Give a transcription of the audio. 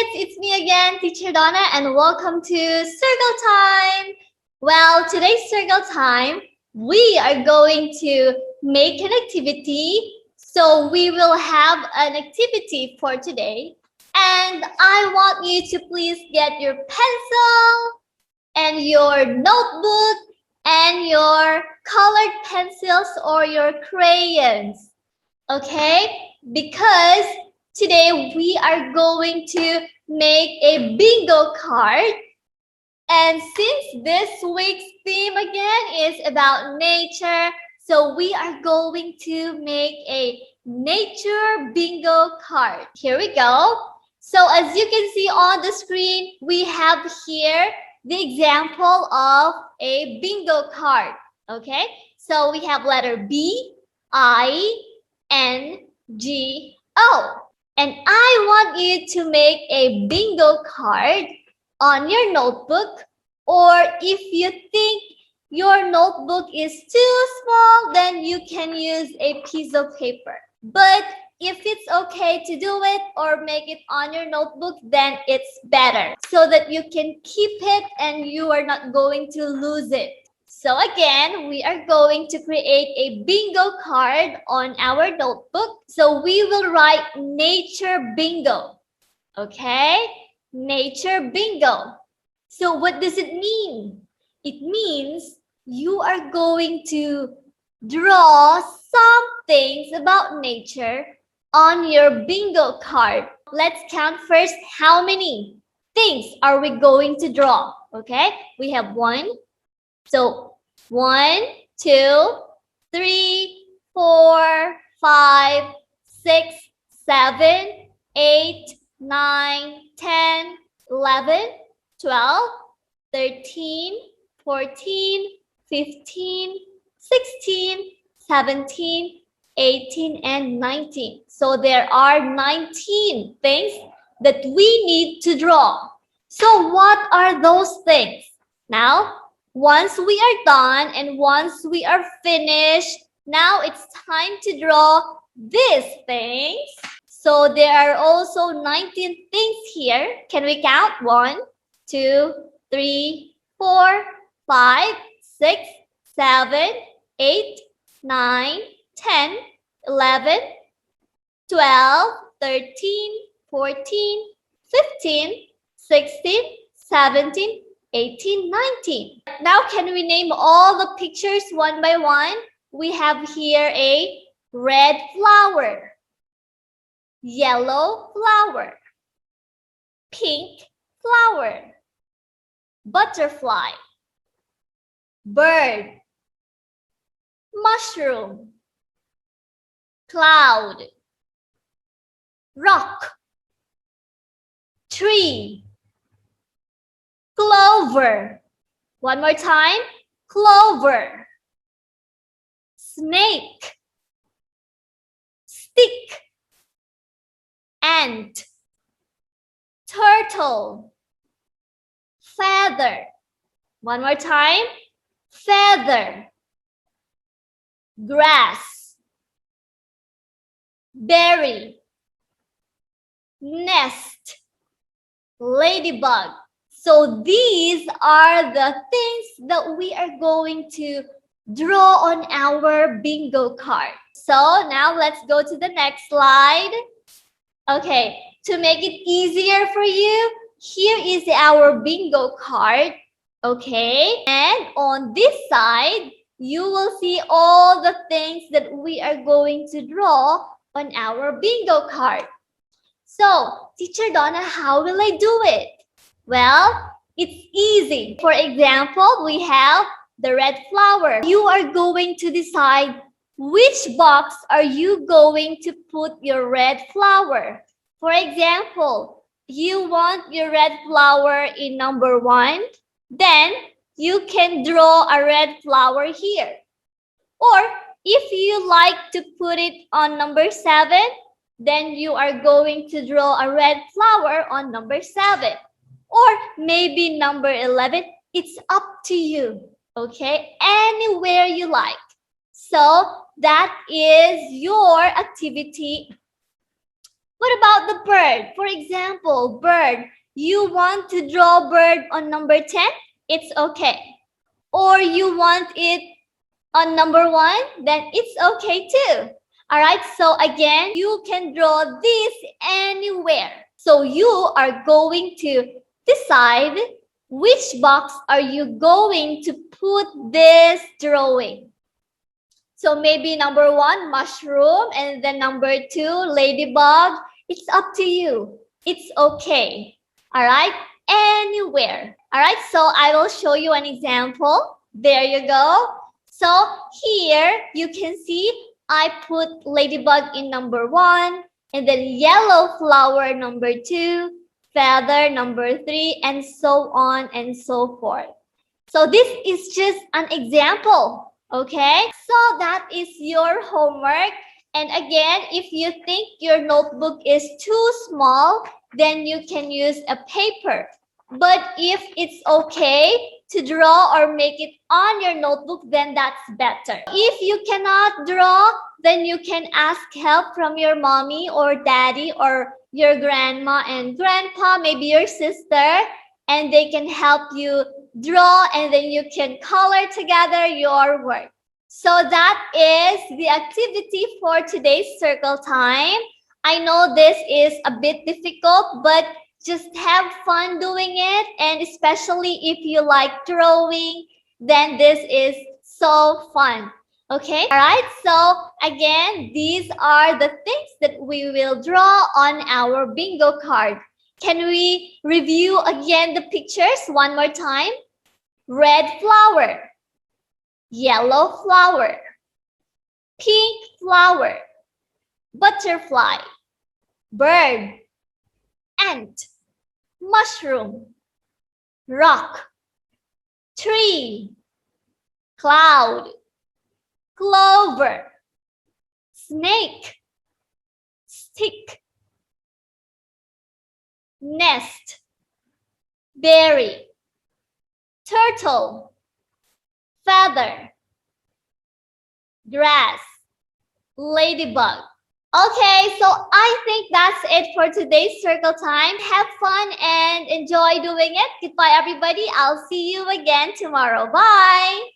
kids, it's me again, Teacher Donna, and welcome to Circle Time. Well, today's Circle Time, we are going to make an activity. So we will have an activity for today. And I want you to please get your pencil and your notebook and your colored pencils or your crayons. Okay? Because today we are going to make a bingo card. And since this week's theme again is about nature, so we are going to make a nature bingo card. Here we go. So as you can see on the screen, we have here the example of a bingo card. Okay? So we have letter B, I, N, G, O. And I want you to make a bingo card on your notebook, or if you think your notebook is too small, then you can use a piece of paper. But if it's okay to do it or make it on your notebook, then it's better so that you can keep it and you are not going to lose it. So again, we are going to create a bingo card on our notebook. So we will write nature bingo. Okay? Nature bingo. So what does it mean? It means you are going to draw some things about nature on your bingo card. Let's count first how many things are we going to draw. Okay? We have one. So 1, 2, 3, 4, 5, 6, 7, 8, 9, 10, 11, 12, 13, 14, 15, 16, 17, 18, and 19. So there are 19 things that we need to draw. So what are those things? Now, once we are done and once we are finished, now it's time to draw these things. So there are also 19 things here. Can we count? 1, 2, 3, 4, 5, 6, 7, 8, 9, 10, 11, 12, 13, 14, 15, 16, 17, 18, 19. Now, can we name all the pictures one by one? We have here a red flower, yellow flower, pink flower, butterfly, bird, mushroom, cloud, rock, tree, clover. One more time. Clover. Snake. Stick. Ant. Turtle. Feather. One more time. Feather. Grass. Berry. Nest. Ladybug. So these are the things that we are going to draw on our bingo card. So now let's go to the next slide. Okay, to make it easier for you, here is our bingo card. Okay, and on this side, you will see all the things that we are going to draw on our bingo card. So, Teacher Donna, how will I do it? Well, it's easy. For example, we have the red flower. You are going to decide which box are you going to put your red flower. For example, you want your red flower in number 1, then you can draw a red flower here. Or if you like to put it on number 7, then you are going to draw a red flower on number 7. Or maybe number 11, it's up to you, okay? Anywhere you like. So that is your activity What about the bird? For example, bird. You want to draw bird on number 10? It's okay. Or you want it on number 1? Then it's okay too. Alright, so again, you can draw this anywhere. So you are going to decide which box are you going to put this drawing. So maybe number 1, mushroom, and then number 2, ladybug. It's up to you. It's okay. All right, anywhere. All right, so I will show you an example. There you go. So here you can see I put ladybug in number 1, and then yellow flower number 2, feather number 3, and so on and so forth. So this is just an example. Okay, so that is your homework. And again, if you think your notebook is too small, then you can use a paper. But if it's okay to draw or make it on your notebook, then that's better. If you cannot draw, then you can ask help from your mommy or daddy or your grandma and grandpa, maybe your sister, and they can help you draw, and then you can color together your work. So that is the activity for today's circle time. I know this is a bit difficult, but just have fun doing it. And especially if you like drawing, then this is so fun. Okay, all right. So again, these are the things that we will draw on our bingo card. Can we review again the pictures one more time? Red flower, yellow flower, pink flower, butterfly, bird, ant, mushroom, rock, tree, cloud, clover, snake, stick, nest, berry, turtle, feather, grass, ladybug. Okay, so I think that's it for today's circle time. Have fun and enjoy doing it. Goodbye, everybody. I'll see you again tomorrow. Bye.